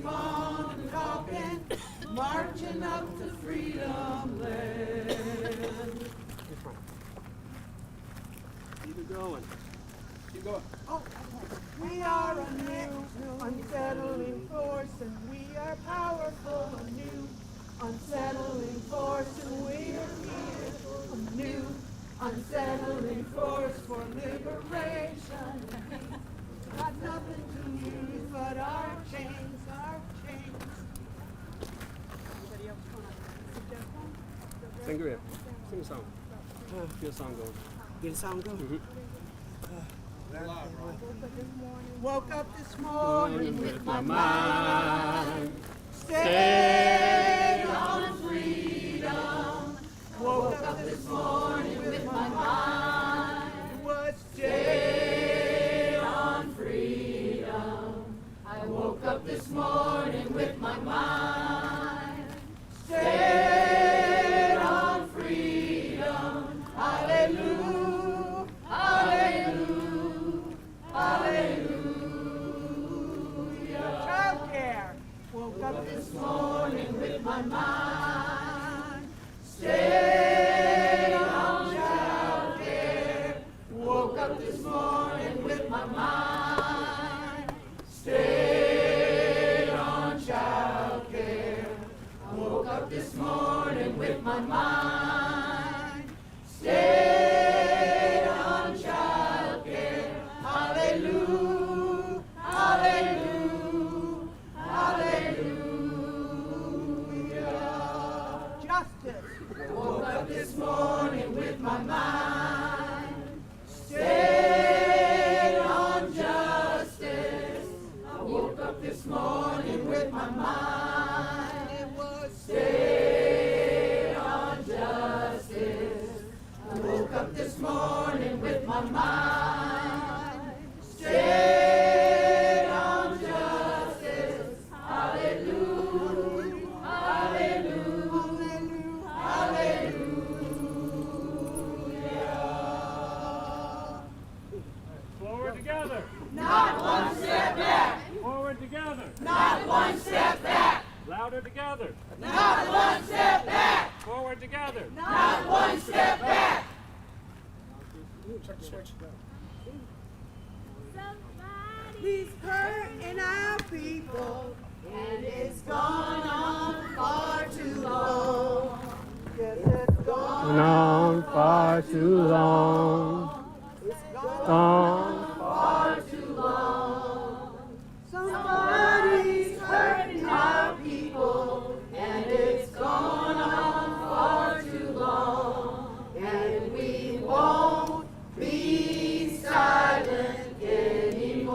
on and talking, marching up to freedom land. Keep it going. Keep going. Oh, we are a new, unsettling force, and we are powerful, a new, unsettling force, and we are here, a new, unsettling force for liberation. Got nothing to lose but our chains, our chains. Anybody else want to suggest one? Sing it. Sing a song. Get a song going. Get a song going? Mm-hmm. Woke up this morning with my mind stayed on freedom. Woke up this morning with my mind was stayed on freedom. I woke up this morning with my mind stayed on freedom. Hallelujah, hallelujah, hallelujah. Childcare. Woke up this morning with my mind stayed on childcare. Woke up this morning with my mind stayed on childcare. I woke up this morning with my mind stayed on childcare. Hallelujah, hallelujah, hallelujah. Justice. Woke up this morning with my mind stayed on justice. I woke up this morning with my mind. It was stayed on justice. I woke up this morning with my mind stayed on justice. Hallelujah, hallelujah, hallelujah. Forward together. Not one step back. Forward together. Not one step back. Louder together. Not one step back. Forward together. Not one step back. He's hurting our people, and it's gone on far too long. Yes, it's gone On far too long. on far too long. Somebody's hurting our people, and it's gone on far too long. And we won't be silent anymore.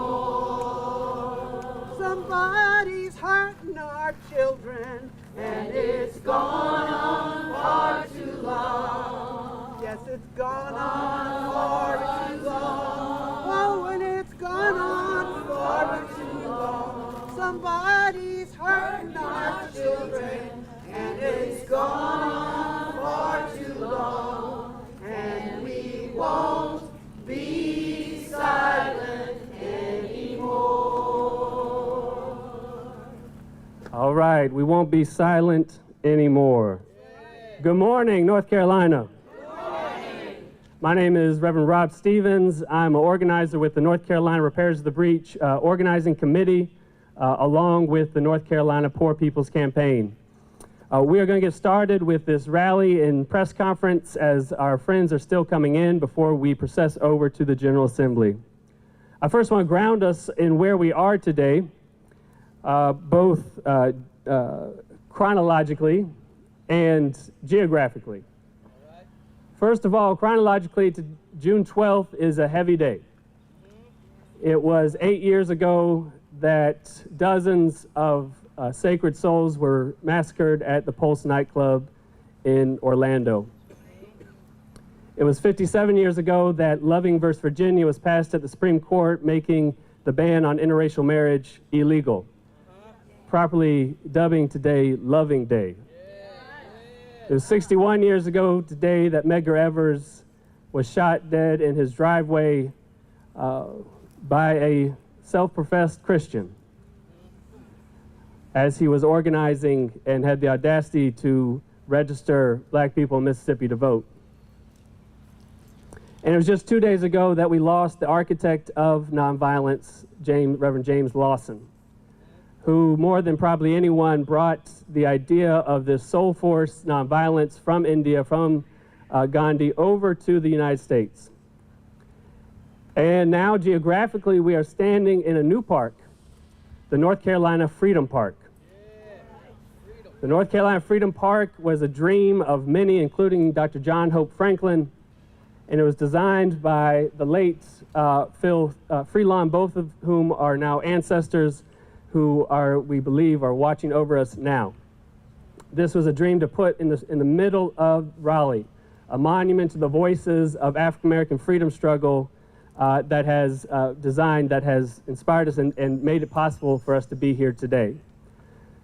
Somebody's hurting our children, and it's gone on far too long. Yes, it's gone on far too long. Oh, and it's gone on far too long. Somebody's hurting our children, and it's gone on far too long. And we won't be silent anymore. All right, we won't be silent anymore. Good morning, North Carolina. My name is Reverend Rob Stevens. I'm an organizer with the North Carolina Repairs of the Breach Organizing Committee, along with the North Carolina Poor People's Campaign. We are going to get started with this rally and press conference as our friends are still coming in before we process over to the General Assembly. I first want to ground us in where we are today, both chronologically and geographically. First of all, chronologically, June 12th is a heavy day. It was 8 years ago that dozens of sacred souls were massacred at the Pulse nightclub in Orlando. It was 57 years ago that Loving v. Virginia was passed at the Supreme Court, making the ban on interracial marriage illegal, properly dubbing today Loving Day. It was 61 years ago today that Medgar Evers was shot dead in his driveway by a self-professed Christian. as he was organizing and had the audacity to register black people in Mississippi to vote. And it was just 2 days ago that we lost the architect of nonviolence, Reverend James Lawson, who more than probably anyone brought the idea of this soul force nonviolence from India, from Gandhi, over to the United States. And now geographically we are standing in a new park, the North Carolina Freedom Park. The North Carolina Freedom Park was a dream of many, including Dr. John Hope Franklin, and it was designed by the late Phil Freelon, both of whom are now ancestors who are, we believe, are watching over us now. This was a dream to put in the middle of Raleigh, a monument to the voices of African American freedom struggle that has that has inspired us and made it possible for us to be here today.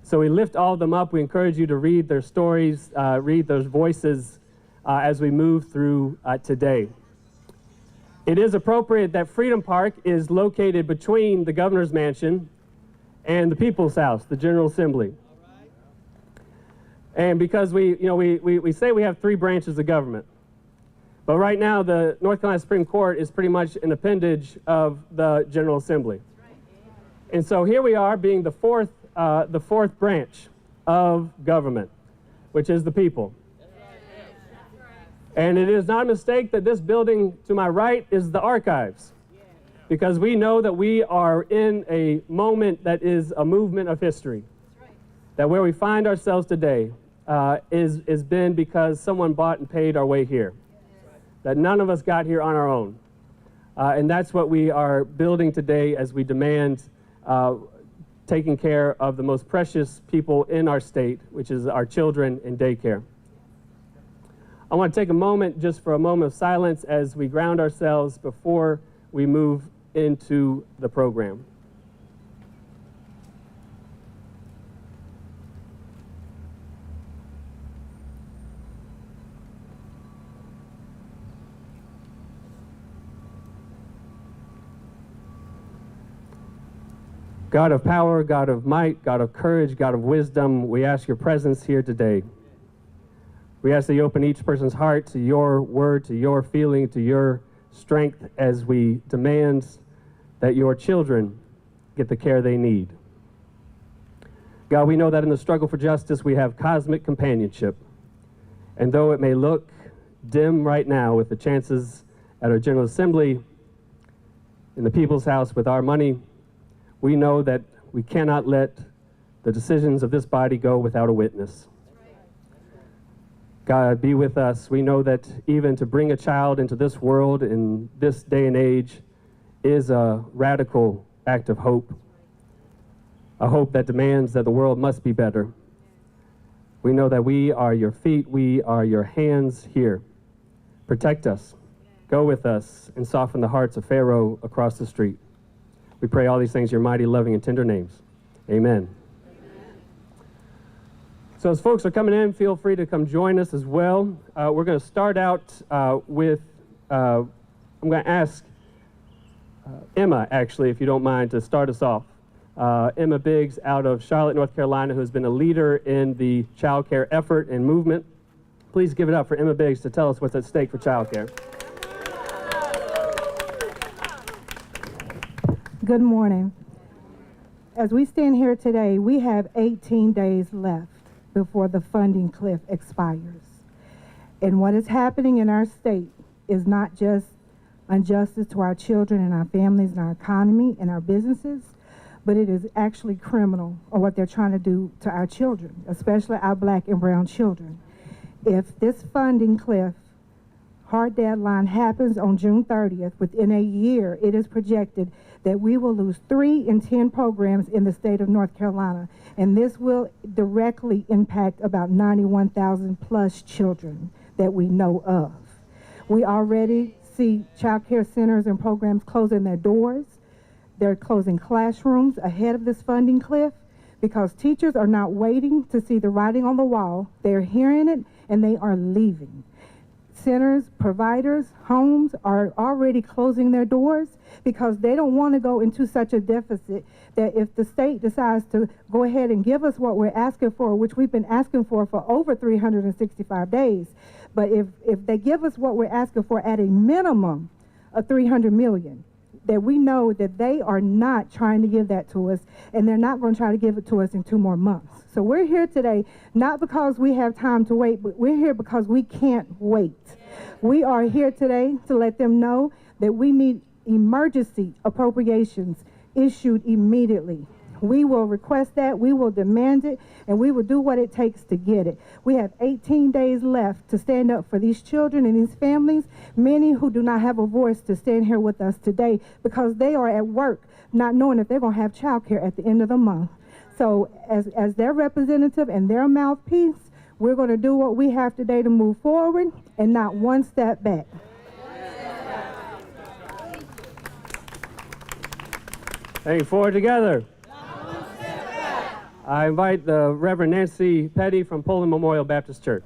So we lift all of them up. We encourage you to read their stories, read those voices as we move through today. It is appropriate that Freedom Park is located between the Governor's Mansion and the People's House, the General Assembly. And because we say we have 3 branches of government, but right now the North Carolina Supreme Court is pretty much an appendage of the General Assembly. And so here we are being the fourth branch of government, which is the people. And it is not a mistake that this building to my right is the archives, because we know that we are in a moment that is a movement of history. That where we find ourselves today is been because someone bought and paid our way here. That none of us got here on our own. And that's what we are building today as we demand taking care of the most precious people in our state, which is our children in daycare. I want to take a moment, just for a moment of silence, as we ground ourselves before we move into the program. God of power, God of might, God of courage, God of wisdom, we ask your presence here today. We ask that you open each person's heart to your word, to your feeling, to your strength, as we demand that your children get the care they need. God, we know that in the struggle for justice we have cosmic companionship. And though it may look dim right now with the chances at our General Assembly, in the People's House with our money, we know that we cannot let the decisions of this body go without a witness. God, be with us. We know that even to bring a child into this world in this day and age is a radical act of hope, a hope that demands that the world must be better. We know that we are your feet, we are your hands here. Protect us, go with us, and soften the hearts of Pharaoh across the street. We pray all these things in your mighty, loving, and tender names. Amen. So as folks are coming in, feel free to come join us as well. We're going to start out with, I'm going to ask Emma, actually, if you don't mind, to start us off. Emma Biggs out of Charlotte, North Carolina, who's been a leader in the Childcare effort and movement. Please give it up for Emma Biggs to tell us what's at stake for Childcare. Good morning. As we stand here today, we have 18 days left before the funding cliff expires. And what is happening in our state is not just injustice to our children and our families and our economy and our businesses, but it is actually criminal on what they're trying to do to our children, especially our black and brown children. If this funding cliff hard deadline happens on June 30th, within a year, it is projected that we will lose 3 in 10 programs in the state of North Carolina, and this will directly impact about 91,000 plus children that we know of. We already see child care centers and programs closing their doors. They're closing classrooms ahead of this funding cliff because teachers are not waiting to see the writing on the wall. They're hearing it and they are leaving. centers, providers, homes are already closing their doors because they don't want to go into such a deficit that if the state decides to go ahead and give us what we're asking for, which we've been asking for over 365 days, but if they give us what we're asking for at a minimum of $300 million, that we know that they are not trying to give that to us, and they're not going to try to give it to us in 2 more months. So we're here today not because we have time to wait, but we're here because we can't wait. We are here today to let them know that we need emergency appropriations issued immediately. We will request that, we will demand it, and we will do what it takes to get it. We have 18 days left to stand up for these children and these families, many who do not have a voice to stand here with us today because they are at work not knowing if they're going to have childcare at the end of the month. So as their representative and their mouthpiece, we're going to do what we have today to move forward and not one step back. Hey, forward together. I invite the Reverend Nancy Petty from Poland Memorial Baptist Church.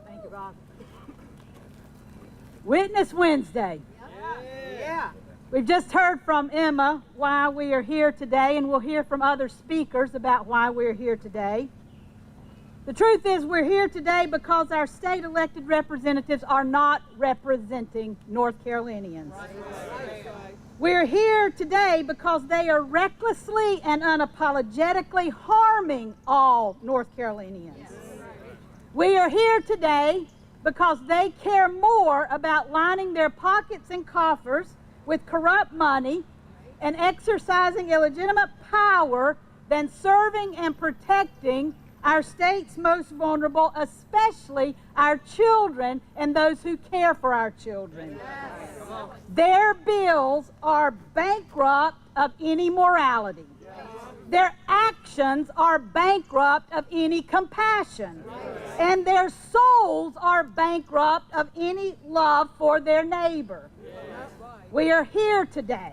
Thank you, Rob. Witness Wednesday. Yeah. We've just heard from Emma why we are here today, and we'll hear from other speakers about why we're here today. The truth is we're here today because our state elected representatives are not representing North Carolinians. We're here today because they are recklessly and unapologetically harming all North Carolinians. We are here today because they care more about lining their pockets and coffers with corrupt money and exercising illegitimate power than serving and protecting our state's most vulnerable, especially our children and those who care for our children. Their bills are bankrupt of any morality. Their actions are bankrupt of any compassion. And their souls are bankrupt of any love for their neighbor. We are here today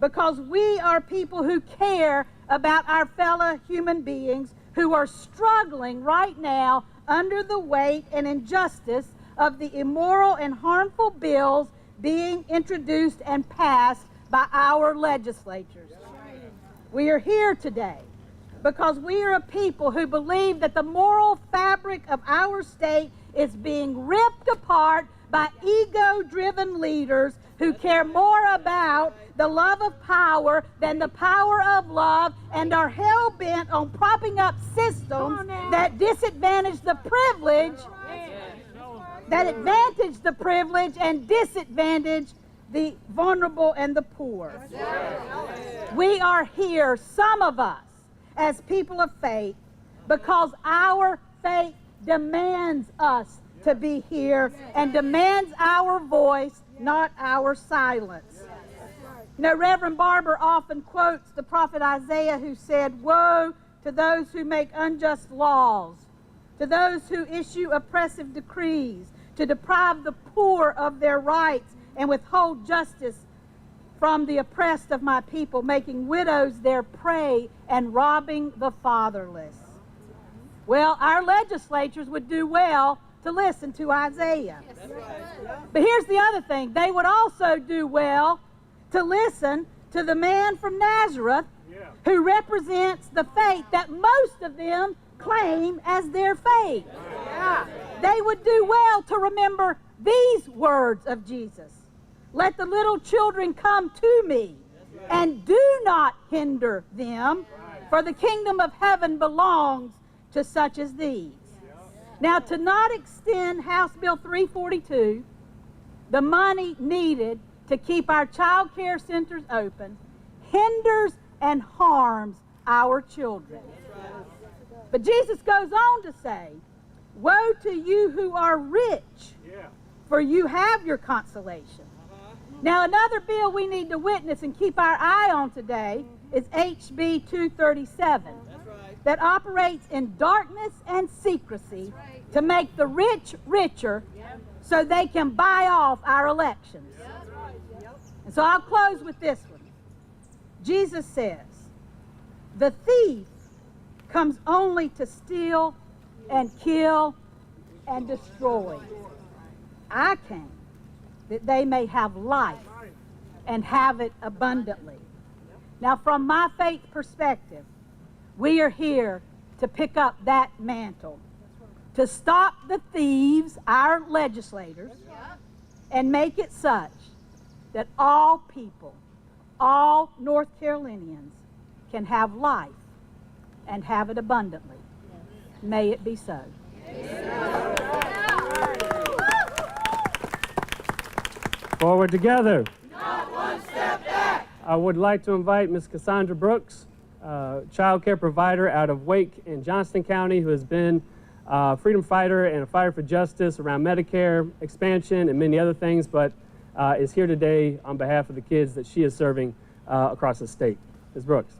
because we are people who care about our fellow human beings who are struggling right now under the weight and injustice of the immoral and harmful bills being introduced and passed by our legislatures. We are here today because we are a people who believe that the moral fabric of our state is being ripped apart by ego-driven leaders who care more about the love of power than the power of love and are hell-bent on propping up systems that disadvantage the privileged, that advantage the privileged and disadvantage the vulnerable and the poor. We are here, some of us, as people of faith, because our faith demands us to be here and demands our voice, not our silence. You know, Reverend Barber often quotes the prophet Isaiah who said, "Woe to those who make unjust laws, to those who issue oppressive decrees, to deprive the poor of their rights and withhold justice from the oppressed of my people, making widows their prey and robbing the fatherless." Well, our legislatures would do well to listen to Isaiah. But here's the other thing. They would also do well to listen to the man from Nazareth who represents the faith that most of them claim as their faith. They would do well to remember these words of Jesus. "Let the little children come to me, and do not hinder them, for the kingdom of heaven belongs to such as these." Now, to not extend House Bill 342, the money needed to keep our child care centers open, hinders and harms our children. But Jesus goes on to say, "Woe to you who are rich, for you have your consolation." Now, another bill we need to witness and keep our eye on today is HB 237. That operates in darkness and secrecy to make the rich richer so they can buy off our elections. And so I'll close with this one. Jesus says, "The thief comes only to steal and kill and destroy. I came that they may have life and have it abundantly. Now, from my faith perspective, we are here to pick up that mantle, to stop the thieves, our legislators, and make it such that all people, all North Carolinians, can have life and have it abundantly. May it be so. Forward together. Not one step back. I would like to invite Ms. Cassandra Brooks, child care provider out of Wake in Johnston County, who has been a freedom fighter and a fighter for justice around Medicare expansion and many other things, but is here today on behalf of the kids that she is serving across the state. Ms. Brooks.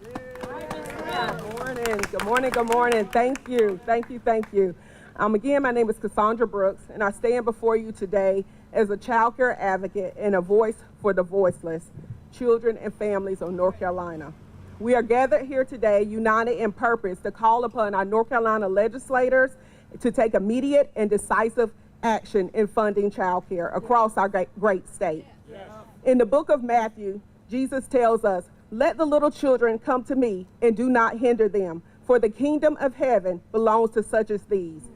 Good morning, good morning, good morning. Thank you, thank you, thank you. Again, my name is Cassandra Brooks, and I stand before you today as a child care advocate and a voice for the voiceless, children and families of North Carolina. We are gathered here today, united in purpose, to call upon our North Carolina legislators to take immediate and decisive action in funding child care across our great state. In the book of Matthew, Jesus tells us, "Let the little children come to me and do not hinder them, for the kingdom of heaven belongs to such as these."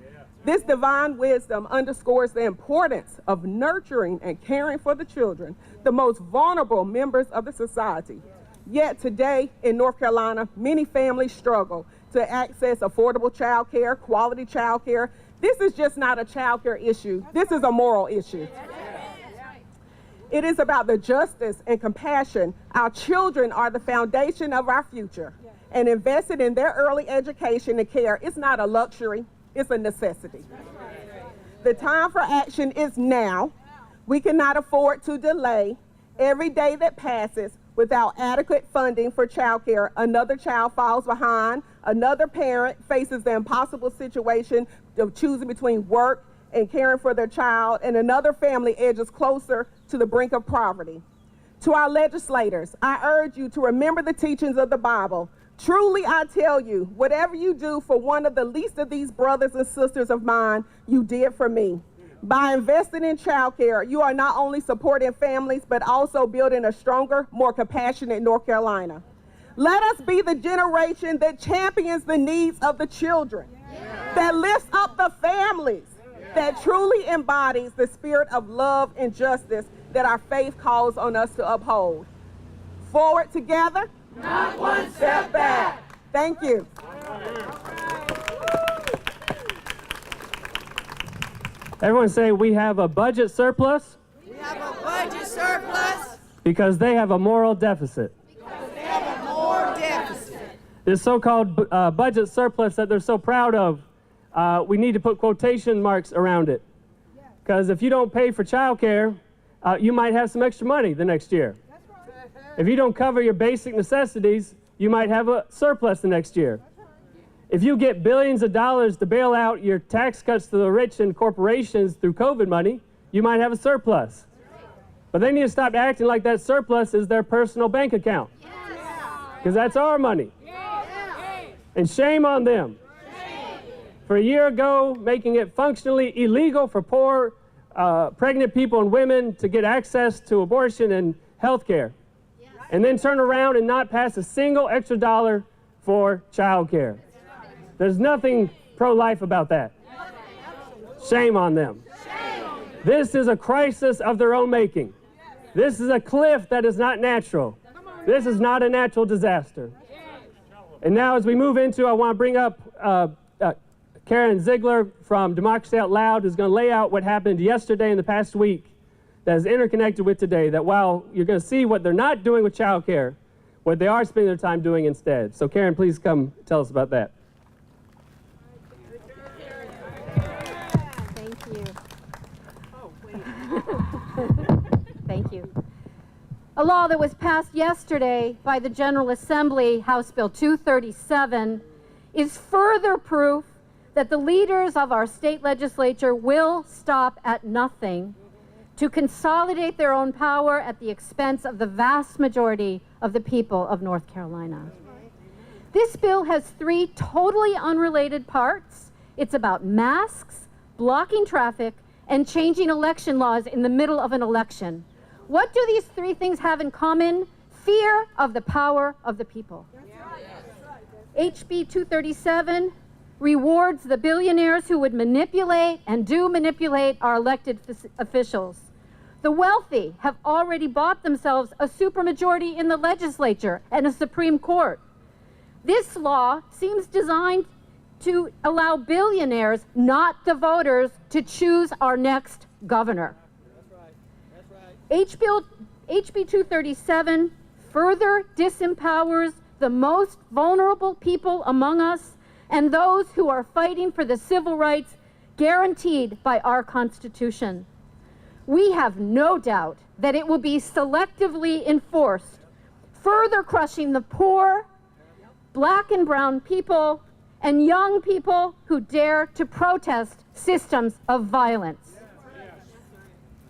This divine wisdom underscores the importance of nurturing and caring for the children, the most vulnerable members of the society. Yet today in North Carolina, many families struggle to access affordable child care, quality child care. This is just not a child care issue. This is a moral issue. It is about the justice and compassion. Our children are the foundation of our future, and investing in their early education and care is not a luxury, it's a necessity. The time for action is now. We cannot afford to delay. Every day that passes without adequate funding for child care, another child falls behind, another parent faces the impossible situation of choosing between work and caring for their child, and another family edges closer to the brink of poverty. To our legislators, I urge you to remember the teachings of the Bible. Truly, I tell you, whatever you do for one of the least of these brothers and sisters of mine, you did for me. By investing in child care, you are not only supporting families, but also building a stronger, more compassionate North Carolina. Let us be the generation that champions the needs of the children, that lifts up the families, that truly embodies the spirit of love and justice that our faith calls on us to uphold. Forward together, Not one step back. thank you. Everyone say, we have a budget surplus We have a budget surplus because they have a moral deficit. because they have a moral deficit. This so-called budget surplus that they're so proud of, we need to put quotation marks around it. Because if you don't pay for child care, you might have some extra money the next year. If you don't cover your basic necessities, you might have a surplus the next year. If you get billions of dollars to bail out your tax cuts to the rich and corporations through COVID money, you might have a surplus. But they need to stop acting like that surplus is their personal bank account. Because that's our money. And shame on them. For a year ago, making it functionally illegal for poor, pregnant people and women to get access to abortion and health care. And then turn around and not pass a single extra dollar for child care. There's nothing pro-life about that. Shame on them. This is a crisis of their own making. This is a cliff that is not natural. This is not a natural disaster. And now as we move into, I want to bring up Karen Ziegler from Democracy Out Loud, who's going to lay out what happened yesterday and the past week that is interconnected with today, that while you're going to see what they're not doing with child care, what they are spending their time doing instead. So Karen, please come tell us about that. Thank you. Thank you. A law that was passed yesterday by the General Assembly, House Bill 237, is further proof that the leaders of our state legislature will stop at nothing to consolidate their own power at the expense of the vast majority of the people of North Carolina. This bill has three totally unrelated parts. It's about masks, blocking traffic, and changing election laws in the middle of an election. What do these three things have in common? Fear of the power of the people. HB 237 rewards the billionaires who would manipulate and do manipulate our elected officials. The wealthy have already bought themselves a supermajority in the legislature and a Supreme Court. This law seems designed to allow billionaires, not the voters, to choose our next governor. That's right. HB 237 further disempowers the most vulnerable people among us and those who are fighting for the civil rights guaranteed by our Constitution. We have no doubt that it will be selectively enforced, further crushing the poor, black and brown people, and young people who dare to protest systems of violence.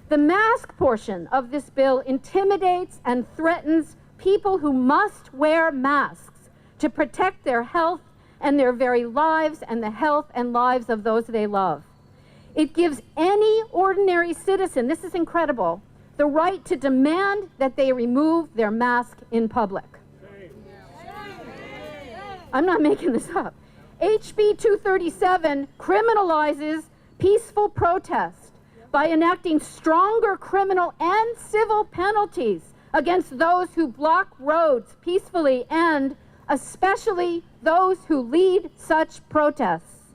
The mask portion of this bill intimidates and threatens people who must wear masks to protect their health and their very lives and the health and lives of those they love. It gives any ordinary citizen, this is incredible, the right to demand that they remove their mask in public. I'm not making this up. HB 237 criminalizes peaceful protest by enacting stronger criminal and civil penalties against those who block roads peacefully and especially those who lead such protests.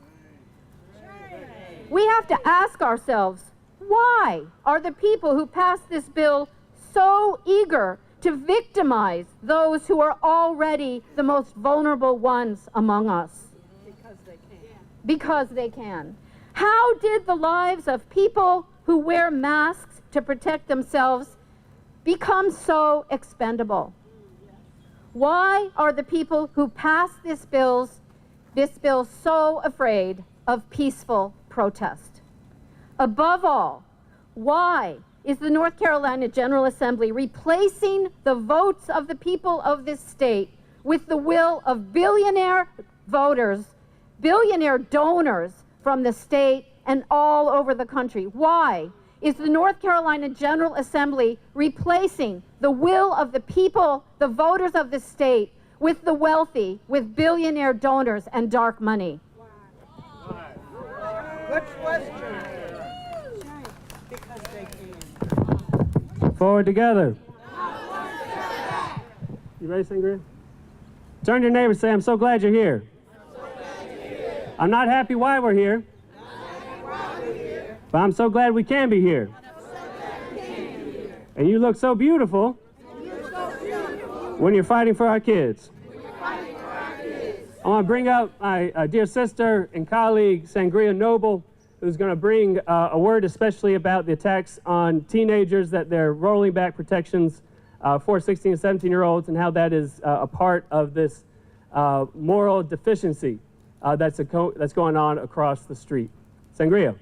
We have to ask ourselves, why are the people who passed this bill so eager to victimize those who are already the most vulnerable ones among us? Because they can. Because they can. How did the lives of people who wear masks to protect themselves become so expendable? Why are the people who passed this bill so afraid of peaceful protest? Above all, why is the North Carolina General Assembly replacing the votes of the people of this state with the will of billionaire voters, billionaire donors from the state and all over the country? Why is the North Carolina General Assembly replacing the will of the people, the voters of the state, with the wealthy, with billionaire donors and dark money? Good question. Because they can. Forward together. You ready, Sangria? Turn to your neighbor and say, I'm so glad you're here. I'm not happy why we're here. But I'm so glad we can be here. And you look so beautiful when you're fighting for our kids. I want to bring up my dear sister and colleague, Sangria Noble, who's going to bring a word especially about the attacks on teenagers, that they're rolling back protections for 16 and 17-year-olds, and how that is a part of this moral deficiency that's going on across the street. Sangria.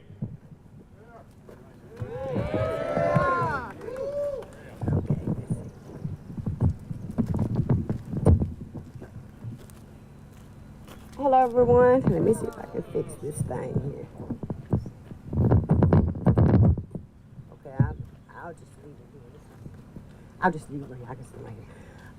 Hello everyone. Let me see if I can fix this thing here. Okay, I'll just leave it here. I'll just leave it here. I can stay right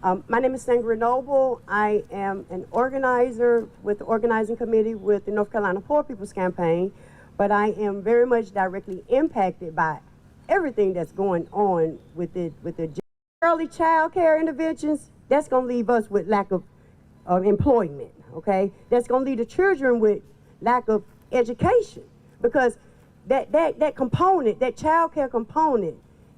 here. My name is Sangria Noble. I am an organizer with the organizing committee with the North Carolina Poor People's Campaign, but I am very much directly impacted by everything that's going on with the early child care interventions. That's going to leave us with lack of employment. Okay, that's going to leave the children with lack of education, because that component, that child care component,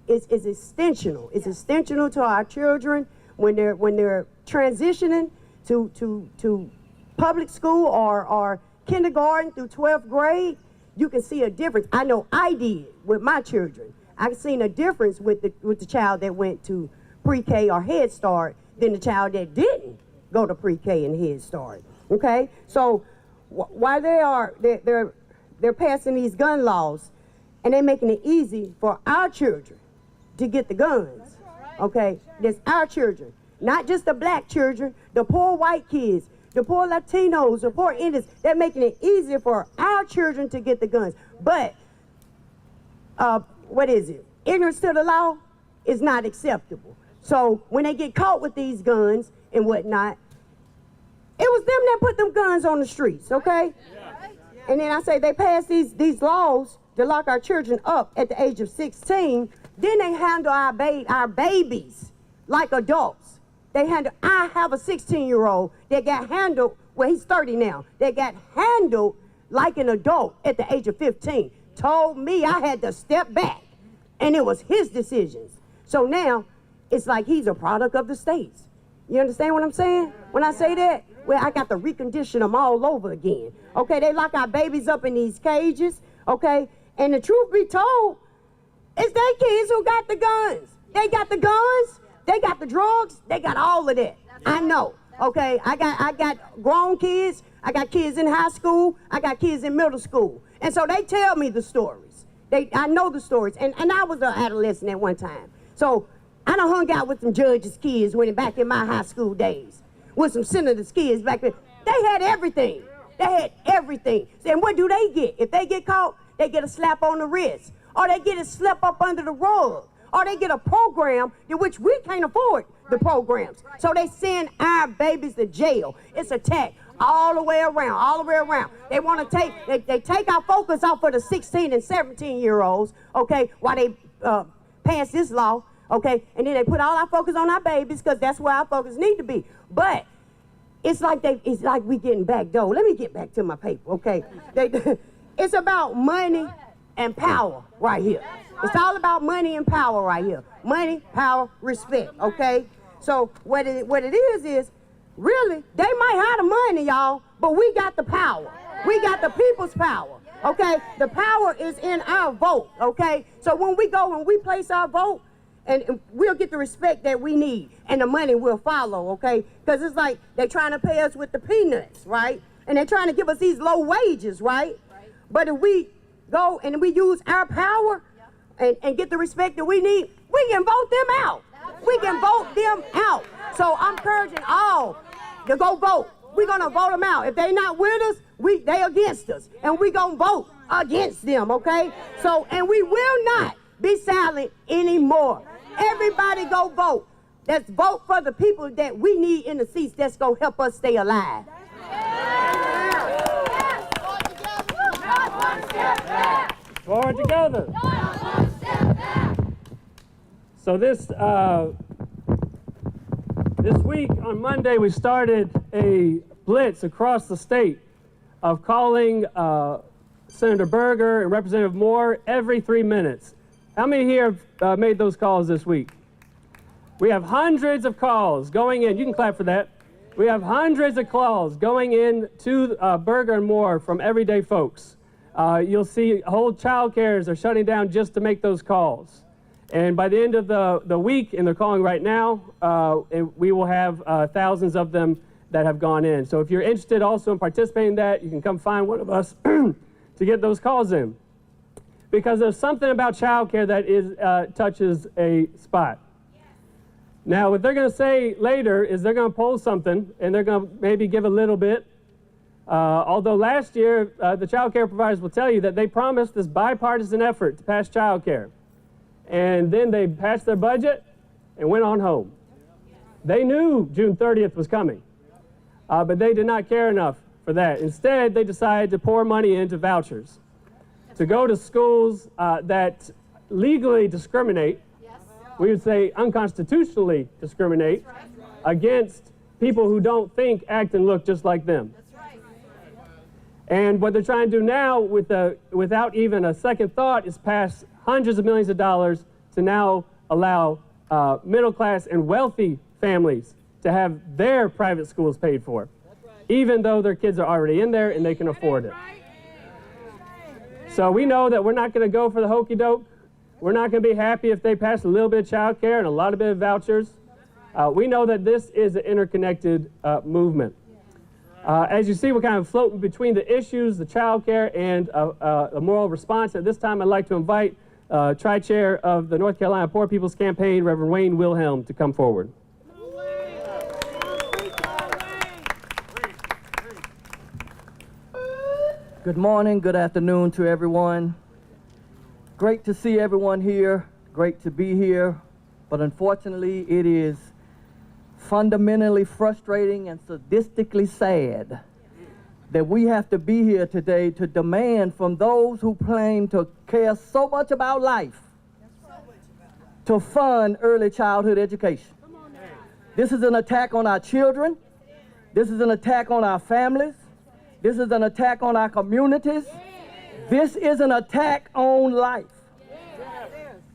is essential. It's essential to our children when they're transitioning to public school or kindergarten through 12th grade. You can see a difference. I know I did with my children. I've seen a difference with the child that went to pre-K or Head Start than the child that didn't go to pre-K and Head Start. Okay, so while they're passing these gun laws, and they're making it easy for our children to get the guns. Okay, that's our children, not just the black children, the poor white kids, the poor Latinos, the poor Indians. They're making it easier for our children to get the guns. But what is it? Ignorance to the law is not acceptable. So when they get caught with these guns and whatnot, it was them that put them guns on the streets, okay? And then I say they passed these laws to lock our children up at the age of 16. Then they handle our babies like adults. I have a 16-year-old that got handled, well, he's 30 now, that got handled like an adult at the age of 15. Told me I had to step back, and it was his decisions. So now, it's like he's a product of the states. You understand what I'm saying? When I say that, well, I got to recondition them all over again. Okay, they lock our babies up in these cages, okay? And the truth be told, it's they kids who got the guns. They got the guns, they got the drugs, they got all of that. I know, okay? I got grown kids, I got kids in high school, I got kids in middle school. And so they tell me the stories. I know the stories. And I was an adolescent at one time. So I done hung out with some judges' kids back in my high school days. With some senators' kids back then. They had everything. They had everything. And what do they get? If they get caught, they get a slap on the wrist. Or they get a slap up under the rug. Or they get a program in which we can't afford the programs. So they send our babies to jail. It's attack all the way around, all the way around. They want to they take our focus off of the 16 and 17-year-olds, okay, while they pass this law, okay, and then they put all our focus on our babies because that's where our focus need to be. But it's like we getting backdoor. Let me get back to my paper, okay? It's about money and power right here. It's all about money and power right here. Money, power, respect, okay? So what it is really, they might have the money, y'all, but we got the power. We got the people's power, okay? The power is in our vote, okay? So when we place our vote, and we'll get the respect that we need, and the money will follow, okay? Because it's like they're trying to pay us with the peanuts, right? And they're trying to give us these low wages, right? But if we go and we use our power and get the respect that we need, we can vote them out. We can vote them out. So I'm encouraging all to go vote. We're going to vote them out. If they're not with us, they against us. And we're going to vote against them, okay? So, and we will not be silent anymore. Everybody go vote. Let's vote for the people that we need in the seats that's going to help us stay alive. Forward together. So this week on Monday we started a blitz across the state of calling Senator Berger and Representative Moore every 3 minutes. How many here have made those calls this week? We have hundreds of calls going in. You can clap for that. We have hundreds of calls going in to Berger and Moore from everyday folks. You'll see whole childcares are shutting down just to make those calls. And by the end of the week, and they're calling right now, we will have thousands of them that have gone in. So if you're interested also in participating in that, you can come find one of us to get those calls in. Because there's something about childcare that touches a spot. Now, what they're going to say later is they're going to poll something, and they're going to maybe give a little bit. Although last year, the child care providers will tell you that they promised this bipartisan effort to pass child care. And then they passed their budget and went on home. They knew June 30th was coming, but they did not care enough for that. Instead, they decided to pour money into vouchers to go to schools that legally discriminate, we would say unconstitutionally discriminate, against people who don't think, act, and look just like them. And what they're trying to do now without even a second thought is pass hundreds of millions of dollars to now allow middle class and wealthy families to have their private schools paid for, even though their kids are already in there and they can afford it. So we know that we're not going to go for the hokey doke. We're not going to be happy if they pass a little bit of child care and a lot of bit of vouchers. We know that this is an interconnected movement. As you see, we're kind of floating between the issues, the child care, and a moral response. At this time, I'd like to invite Tri-Chair of the North Carolina Poor People's Campaign, Reverend Wayne Wilhelm, to come forward. Good morning, good afternoon to everyone. great to see everyone here, great to be here, but unfortunately it is fundamentally frustrating and sadistically sad that we have to be here today to demand from those who claim to care so much about life to fund early childhood education. This is an attack on our children. This is an attack on our families. This is an attack on our communities. This is an attack on life.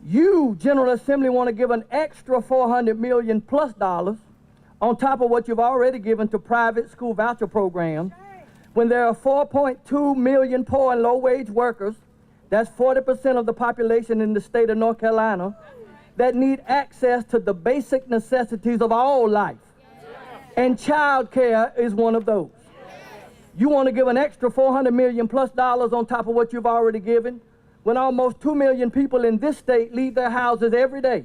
You, General Assembly, want to give an extra $400 million plus on top of what you've already given to private school voucher programs, when there are 4.2 million poor and low-wage workers, that's 40% of the population in the state of North Carolina, that need access to the basic necessities of all life. And child care is one of those. You want to give an extra $400 million plus on top of what you've already given, when almost 2 million people in this state leave their houses every day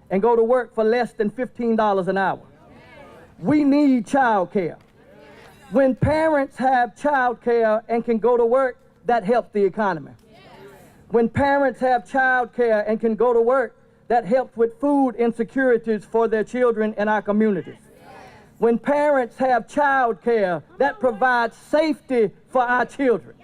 and go to work for less than $15 an hour. We need child care. When parents have child care and can go to work, that helps the economy. When parents have child care and can go to work, that helps with food insecurities for their children in our communities. When parents have child care, that provides safety for our children.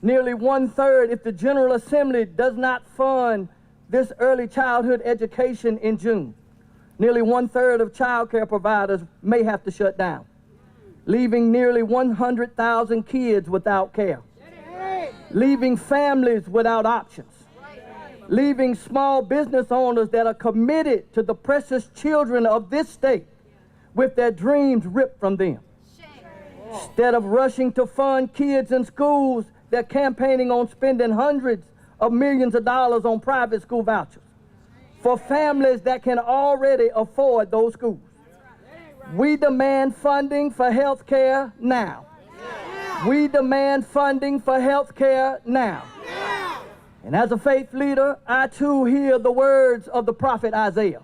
Nearly 1/3, if the General Assembly does not fund this early childhood education in June, nearly 1/3 of child care providers may have to shut down, leaving nearly 100,000 kids without care, leaving families without options, leaving small business owners that are committed to the precious children of this state with their dreams ripped from them. Instead of rushing to fund kids in schools, they're campaigning on spending hundreds of millions of dollars on private school vouchers for families that can already afford those schools. We demand funding for health care now. We demand funding for health care now. And as a faith leader, I too hear the words of the prophet Isaiah.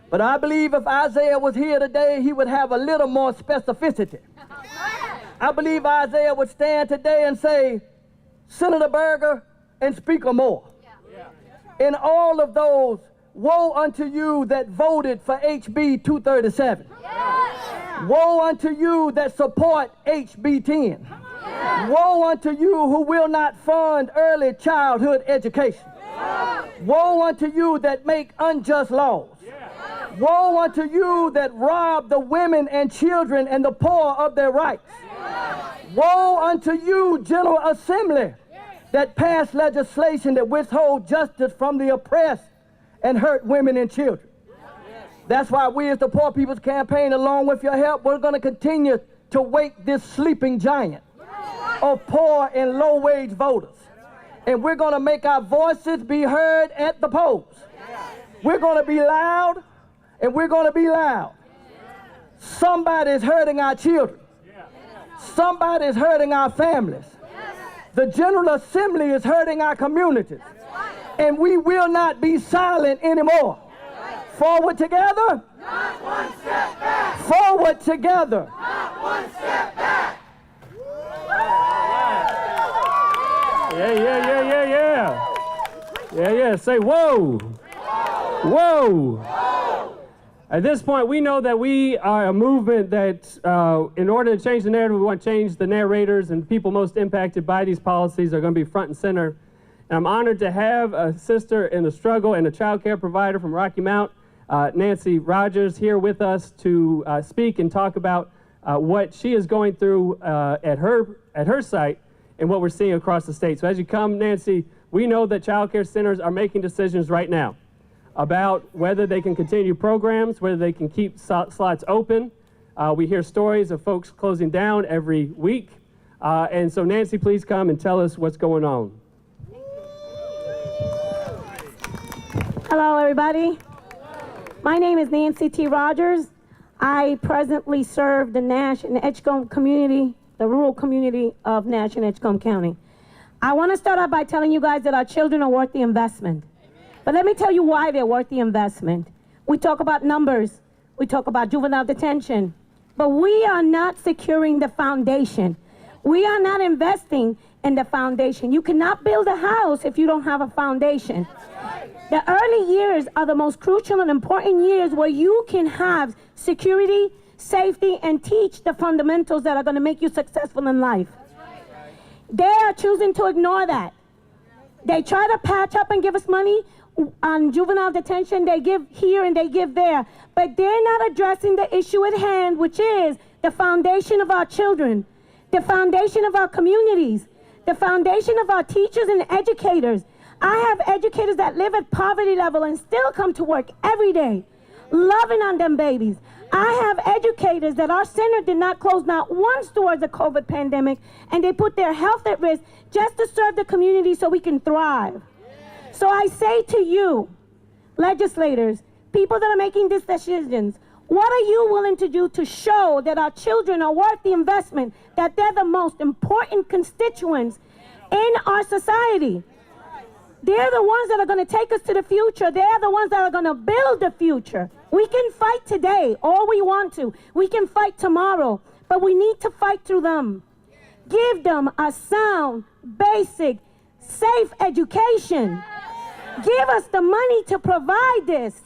But I believe if Isaiah was here today, he would have a little more specificity. I believe Isaiah would stand today and say, Senator Berger and Speaker Moore, in all of those, woe unto you that voted for HB 237. Woe unto you that support HB 10. Woe unto you who will not fund early childhood education. Woe unto you that make unjust laws. Woe unto you that rob the women and children and the poor of their rights. Woe unto you, General Assembly, that pass legislation that withhold justice from the oppressed and hurt women and children. That's why we as the Poor People's Campaign, along with your help, we're going to continue to wake this sleeping giant of poor and low-wage voters. And we're going to make our voices be heard at the polls. We're going to be loud, and we're going to be loud. Somebody's hurting our children. Somebody's hurting our families. The General Assembly is hurting our communities. And we will not be silent anymore. Forward together. Not one step back. Forward together. Not one step back. Yeah. Say whoa. Whoa. At this point, we know that we are a movement that, in order to change the narrative, we want to change the narrators, and people most impacted by these policies are going to be front and center. And I'm honored to have a sister in the struggle and a child care provider from Rocky Mount, Nancy Rogers, here with us to speak and talk about what she is going through at her site and what we're seeing across the state. So as you come, Nancy, we know that child care centers are making decisions right now about whether they can continue programs, whether they can keep slots open. We hear stories of folks closing down every week. And so Nancy, please come and tell us what's going on. Hello, everybody. My name is Nancy T. Rogers. I presently serve the Nash and Edgecombe community, the rural community of Nash and Edgecombe County. I want to start out by telling you guys that our children are worth the investment. But let me tell you why they're worth the investment. We talk about numbers. We talk about juvenile detention. But we are not securing the foundation. We are not investing and the foundation. You cannot build a house if you don't have a foundation. The early years are the most crucial and important years where you can have security, safety, and teach the fundamentals that are going to make you successful in life. They are choosing to ignore that. They try to patch up and give us money on juvenile detention. They give here and they give there. But they're not addressing the issue at hand, which is the foundation of our children, the foundation of our communities, the foundation of our teachers and educators. I have educators that live at poverty level and still come to work every day, loving on them babies. I have educators that our center did not close not once towards the COVID pandemic, and they put their health at risk just to serve the community so we can thrive. So I say to you, legislators, people that are making these decisions, what are you willing to do to show that our children are worth the investment, that they're the most important constituents in our society? They're the ones that are going to take us to the future. They're the ones that are going to build the future. We can fight today all we want to. We can fight tomorrow, but we need to fight through them. Give them a sound, basic, safe education. Give us the money to provide this.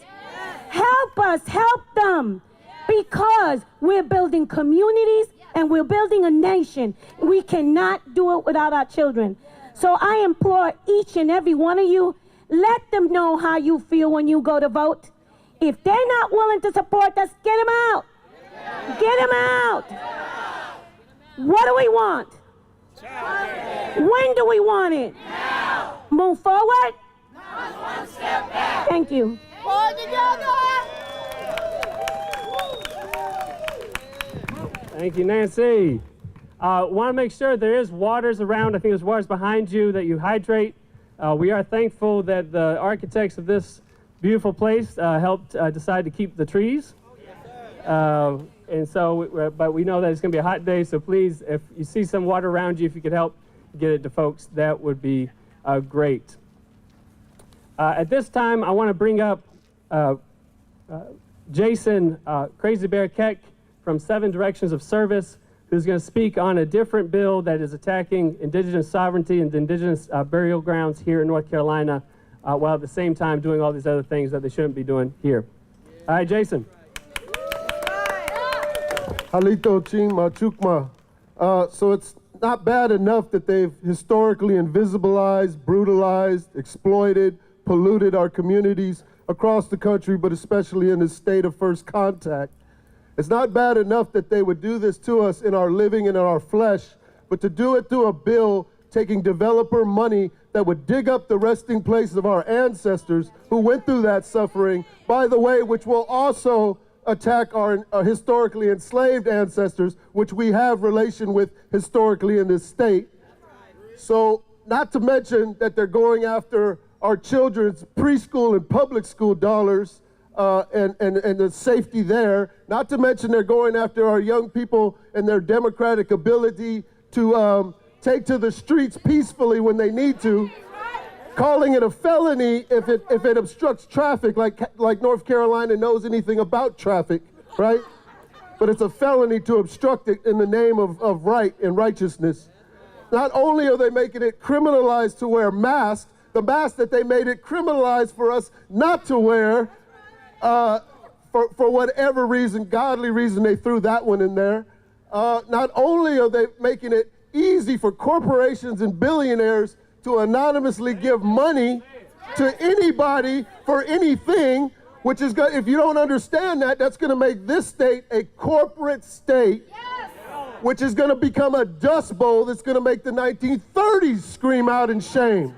Help us, help them, because we're building communities and we're building a nation. We cannot do it without our children. So I implore each and every one of you, let them know how you feel when you go to vote. If they're not willing to support us, get them out. Get them out. What do we want? When do we want it? Now. Move forward? Not one step back. Thank you. Thank you, Nancy. Want to make sure there is waters around. I think there's waters behind you that you hydrate. We are thankful that the architects of this beautiful place helped decide to keep the trees. And so, but we know that it's going to be a hot day, so please, if you see some water around you, if you could help get it to folks, that would be great. At this time, I want to bring up Jason Crazy Bear Keck from 7 Directions of Service, who's going to speak on a different bill that is attacking Indigenous sovereignty and Indigenous burial grounds here in North Carolina, while at the same time doing all these other things that they shouldn't be doing here. All right, Jason. Halito Ching Machukma. So it's not bad enough that they've historically invisibilized, brutalized, exploited, polluted our communities across the country, but especially in the state of first contact. It's not bad enough that they would do this to us in our living and in our flesh, but to do it through a bill taking developer money that would dig up the resting places of our ancestors who went through that suffering, by the way, which will also attack our historically enslaved ancestors, which we have relation with historically in this state. So not to mention that they're going after our children's preschool and public school dollars and the safety there. Not to mention they're going after our young people and their democratic ability to take to the streets peacefully when they need to, calling it a felony if it obstructs traffic, like North Carolina knows anything about traffic, right? But it's a felony to obstruct it in the name of right and righteousness. Not only are they making it criminalized to wear masks, the mask that they made it criminalized for us not to wear, for whatever reason, godly reason, they threw that one in there. Not only are they making it easy for corporations and billionaires to anonymously give money to anybody for anything, which is good. If you don't understand that, that's going to make this state a corporate state, which is going to become a dust bowl that's going to make the 1930s scream out in shame.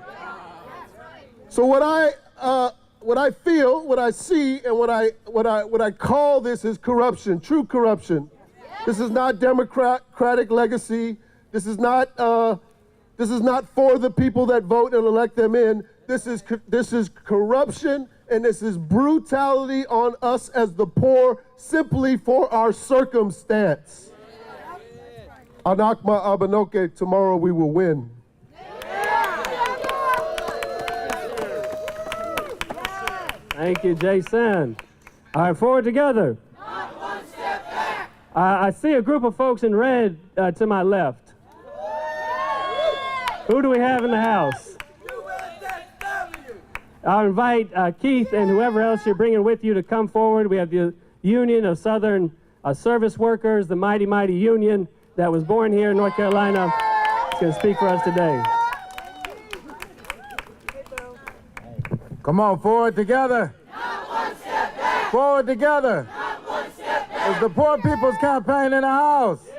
So what I feel, what I see, and what I call this is corruption, true corruption. This is not democratic legacy. This is not for the people that vote and elect them in. This is corruption, and this is brutality on us as the poor, simply for our circumstance. Anakma Abanoke, tomorrow we will win. Thank you, Jason. All right, forward together. Not one step back. I see a group of folks in red to my left. Who do we have in the house? I'll invite Keith and whoever else you're bringing with you to come forward. We have the Union of Southern Service Workers, the mighty, mighty union that was born here in North Carolina. It's going to speak for us today. Come on, forward together. Not one step back. Forward together. Not one step back. Is the Poor People's Campaign in the house? Yes.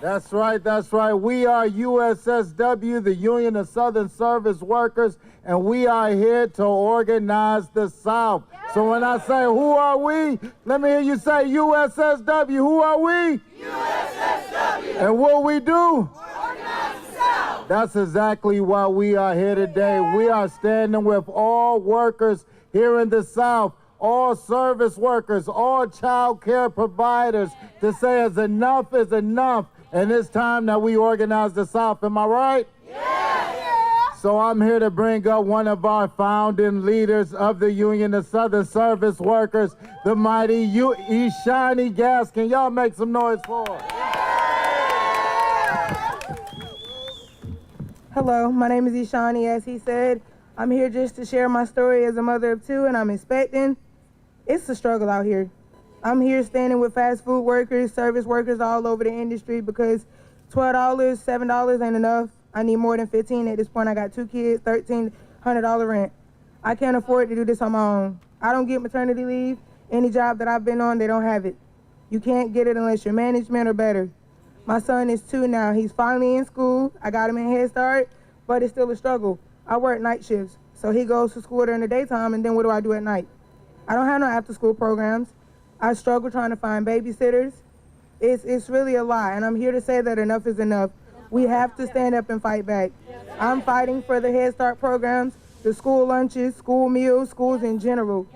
That's right, that's right. We are USSW, the Union of Southern Service Workers, and we are here to organize the South. So when I say, who are we? Let me hear you say USSW. Who are we? USSW. And what we do? Organize the South. That's exactly why we are here today. We are standing with all workers here in the South, all service workers, all child care providers to say enough is enough. And it's time that we organize the South. Am I right? Yes. So I'm here to bring up one of our founding leaders of the Union of Southern Service Workers, the mighty Ishani Gaskin. Y'all make some noise for her. Hello, my name is Ishani. As he said, I'm here just to share my story as a mother of two, and I'm expecting. It's a struggle out here. I'm here standing with fast food workers, service workers all over the industry because $12, $7 ain't enough. I need more than 15 at this point. I got 2 kids, $1,300 rent. I can't afford to do this on my own. I don't get maternity leave. Any job that I've been on, they don't have it. You can't get it unless you're management or better. My son is 2 now. He's finally in school. I got him in Head Start, but it's still a struggle. I work night shifts, so he goes to school during the daytime, and then what do I do at night? I don't have no after-school programs. I struggle trying to find babysitters. It's really a lot, and I'm here to say that enough is enough. We have to stand up and fight back. I'm fighting for the Head Start programs, the school lunches, school meals, schools in general.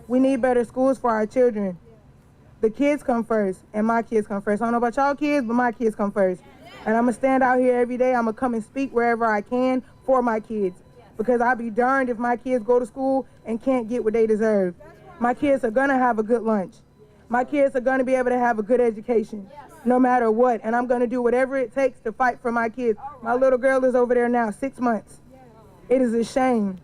We need better schools for our children. The kids come first, and my kids come first. I don't know about y'all kids, but my kids come first. And I'm going to stand out here every day. I'm going to come and speak wherever I can for my kids. Because I'll be darned if my kids go to school and can't get what they deserve. My kids are going to have a good lunch. My kids are going to be able to have a good education, no matter what. And I'm going to do whatever it takes to fight for my kids. My little girl is over there now, 6 months. It is a shame.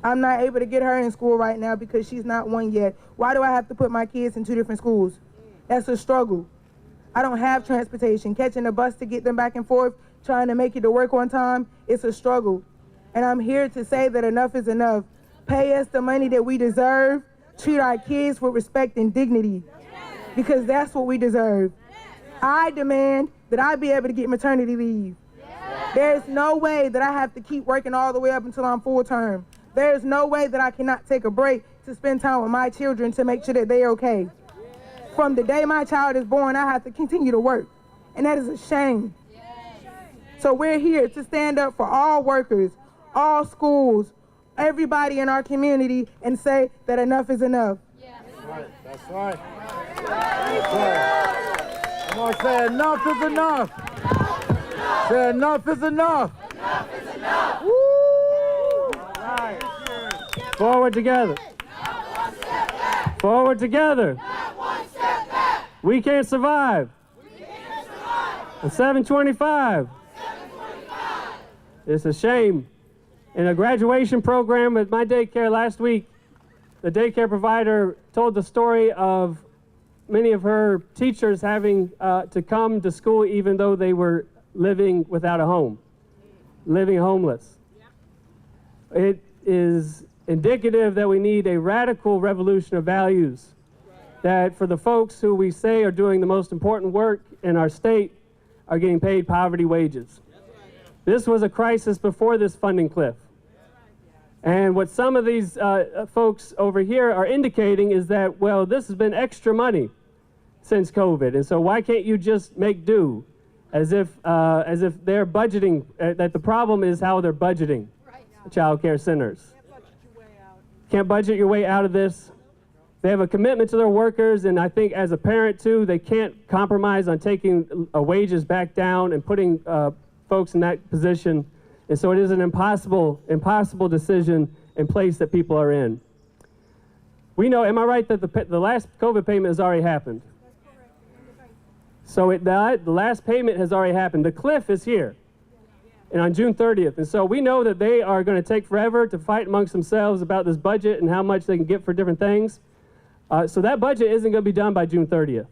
I'm not able to get her in school right now because she's not 1 yet. Why do I have to put my kids in 2 different schools? That's a struggle. I don't have transportation. Catching a bus to get them back and forth, trying to make it to work on time, it's a struggle. And I'm here to say that enough is enough. Pay us the money that we deserve. Treat our kids with respect and dignity, because that's what we deserve. I demand that I be able to get maternity leave. There's no way that I have to keep working all the way up until I'm full term. There's no way that I cannot take a break to spend time with my children to make sure that they're okay. From the day my child is born, I have to continue to work, and that is a shame. So we're here to stand up for all workers, all schools, everybody in our community, and say that enough is enough. That's right. That's right. That's right. Come on, say enough is enough. Say enough is enough. Enough is enough. Woo! Right. Forward together. Not one step back. Forward together. Not one step back. We can't survive. We can't survive. At 725. 725. It's a shame. In a graduation program at my daycare last week, the daycare provider told the story of many of her teachers having to come to school even though they were living without a home, living homeless. It is indicative that we need a radical revolution of values, that for the folks who we say are doing the most important work in our state are getting paid poverty wages. This was a crisis before this funding cliff. And what some of these folks over here are indicating is that, well, this has been extra money since COVID, and so why can't you just make do, as if they're budgeting, that the problem is how they're budgeting child care centers. Can't budget your way out of this. They have a commitment to their workers, and I think as a parent too, they can't compromise on taking wages back down and putting folks in that position. And so it is an impossible decision in place that people are in. We know, am I right, that the last COVID payment has already happened? So the last payment has already happened. The cliff is here. and on June 30th. And so we know that they are going to take forever to fight amongst themselves about this budget and how much they can get for different things. So that budget isn't going to be done by June 30th.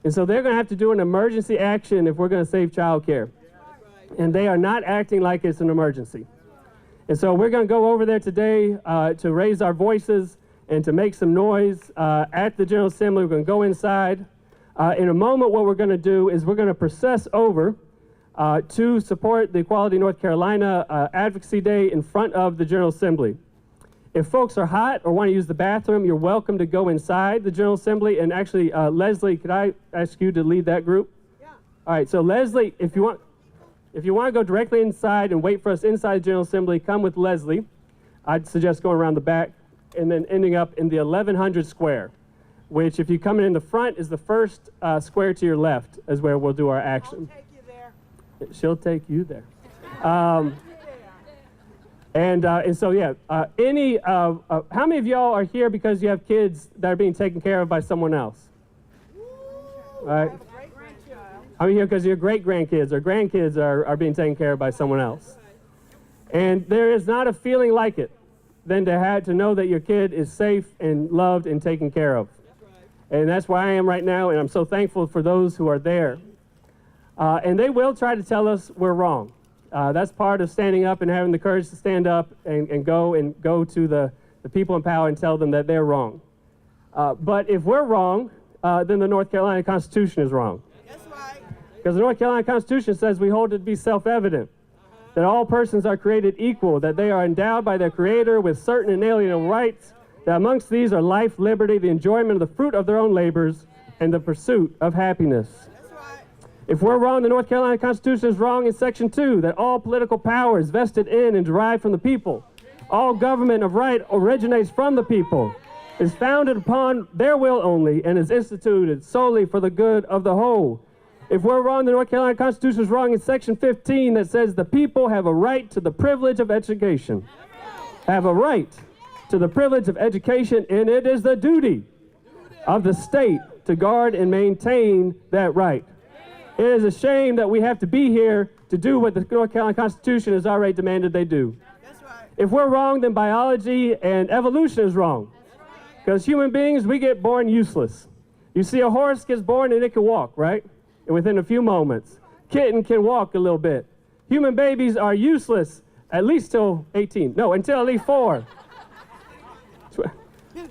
And so they're going to have to do an emergency action if we're going to save childcare. And they are not acting like it's an emergency. And so we're going to go over there today to raise our voices and to make some noise at the General Assembly. We're going to go inside. In a moment, what we're going to do is we're going to process over to support the Equality North Carolina Advocacy Day in front of the General Assembly. If folks are hot or want to use the bathroom, you're welcome to go inside the General Assembly. And actually, Leslie, could I ask you to lead that group? Yeah. All right, so Leslie, if you want to go directly inside and wait for us inside the General Assembly, come with Leslie. I'd suggest going around the back and then ending up in the 1100 square, which if you come in the front is the first square to your left is where we'll do our action. I'll take you there. She'll take you there. And so, yeah, how many of y'all are here because you have kids that are being taken care of by someone else? All right. How many here because your great-grandkids or grandkids are being taken care of by someone else? And there is not a feeling like it than to know that your kid is safe and loved and taken care of. And that's where I am right now, and I'm so thankful for those who are there. And they will try to tell us we're wrong. That's part of standing up and having the courage to stand up and go to the people in power and tell them that they're wrong. But if we're wrong, then the North Carolina Constitution is wrong. That's right. Because the North Carolina Constitution says we hold it to be self-evident that all persons are created equal, that they are endowed by their Creator with certain inalienable rights, that amongst these are life, liberty, the enjoyment of the fruit of their own labors, and the pursuit of happiness. If we're wrong, the North Carolina Constitution is wrong in Section 2, that all political power is vested in and derived from the people. All government of right originates from the people, is founded upon their will only, and is instituted solely for the good of the whole. If we're wrong, the North Carolina Constitution is wrong in Section 15, that says the people have a right to the privilege of education. Have a right to the privilege of education, and it is the duty of the state to guard and maintain that right. It is a shame that we have to be here to do what the North Carolina Constitution has already demanded they do. That's right. If we're wrong, then biology and evolution is wrong. Because human beings, we get born useless. You see, a horse gets born and it can walk, right? And within a few moments. Kitten can walk a little bit. Human babies are useless at least till 18. No, until at least 4.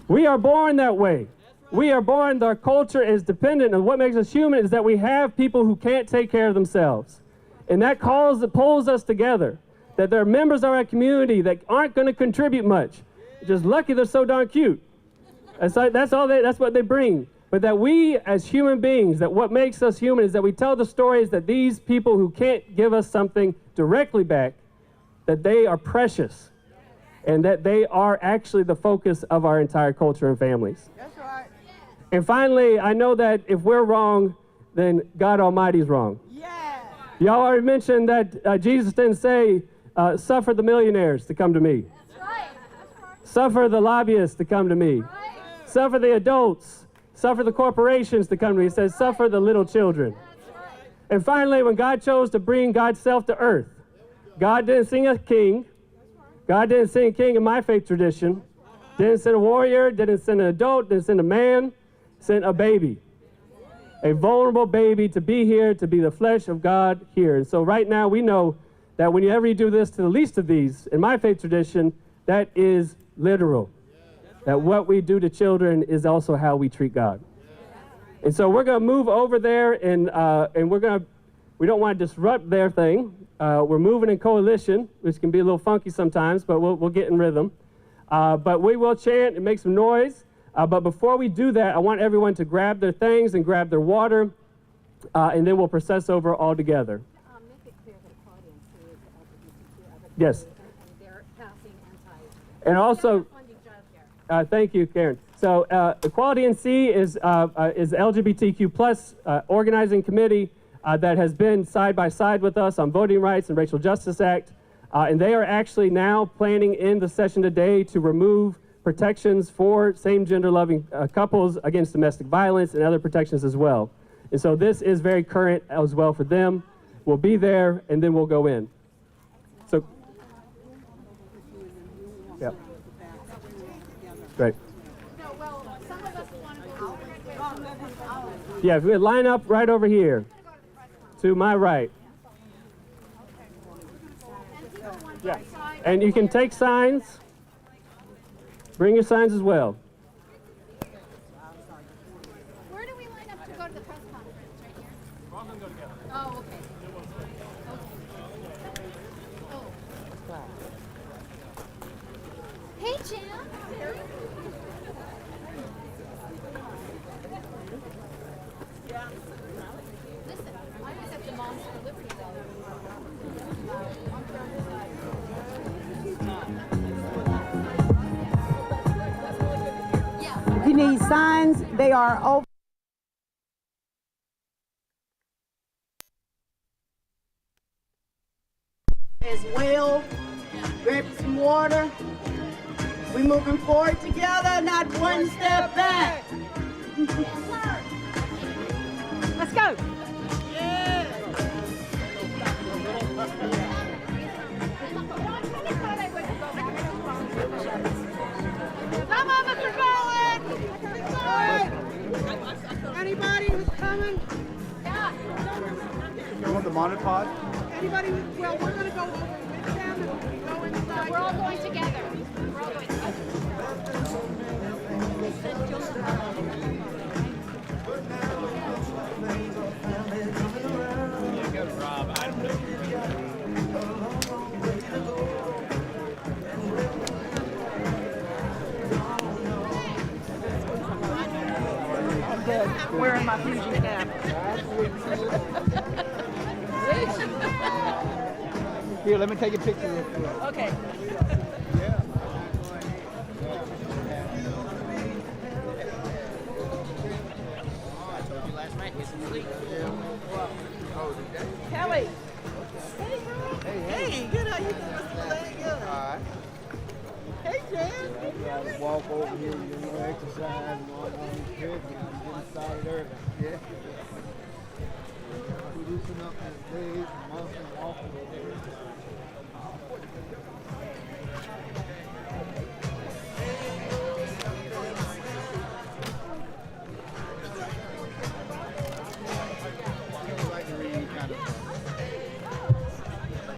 We are born that way. We are born, our culture is dependent on what makes us human is that we have people who can't take care of themselves. And that pulls us together. That there are members of our community that aren't going to contribute much. Just lucky they're so darn cute. That's what they bring. But that we as human beings, that what makes us human is that we tell the stories that these people who can't give us something directly back, that they are precious. And that they are actually the focus of our entire culture and families. That's right. And finally, I know that if we're wrong, then God Almighty's wrong. Yeah. Y'all already mentioned that Jesus didn't say, suffer the millionaires to come to me. That's right. Suffer the lobbyists to come to me. Right. Suffer the adults. Suffer the corporations to come to me. He says, suffer the little children. And finally, when God chose to bring God's self to earth, God didn't sing a king. God didn't send a king in my faith tradition. Didn't send a warrior, didn't send an adult, didn't send a man, sent a baby. A vulnerable baby to be here, to be the flesh of God here. And so right now we know that whenever you do this to the least of these, in my faith tradition, that is literal. That what we do to children is also how we treat God. And so we're going to move over there and we don't want to disrupt their thing. We're moving in coalition, which can be a little funky sometimes, but we'll get in rhythm. But we will chant and make some noise. But before we do that, I want everyone to grab their things and grab their water, and then we'll process over all together. Make it clear that Equality NC is LGBTQ advocacy. Yes. And they're passing And also, funding childcare. thank you, Karen. So Equality NC is LGBTQ plus organizing committee that has been side by side with us on Voting Rights and Racial Justice Act. And they are actually now planning in the session today to remove protections for same-gender loving couples against domestic violence and other protections as well. And so this is very current as well for them. We'll be there and then we'll go in. Great. Yeah, if we line up right over here, to my right. Yeah, and you can take signs. Bring your signs as well. Where do we line up to go to the press conference? Right here? We're all going to go together. Oh, okay. Hey, Jim. Listen, I was at the Moms for Liberty If you need signs, they are over. As well, grab some water. We moving forward together, not one step back. Let's go. Come on, Mr. Bowen. Anybody who's coming? You want the monopod? Anybody? Well, we're going to go over with them and go inside. We're all going together. We're all going together. Wearing my Fuji cap. Here, let me take a picture real quick. Okay. Kelly. Hey, good. How you doing, Mr. Malay? Good. All right. Hey, Jen. Walk over here, you know, exercise and all that good. I'm getting started early. Yeah. We loosen up and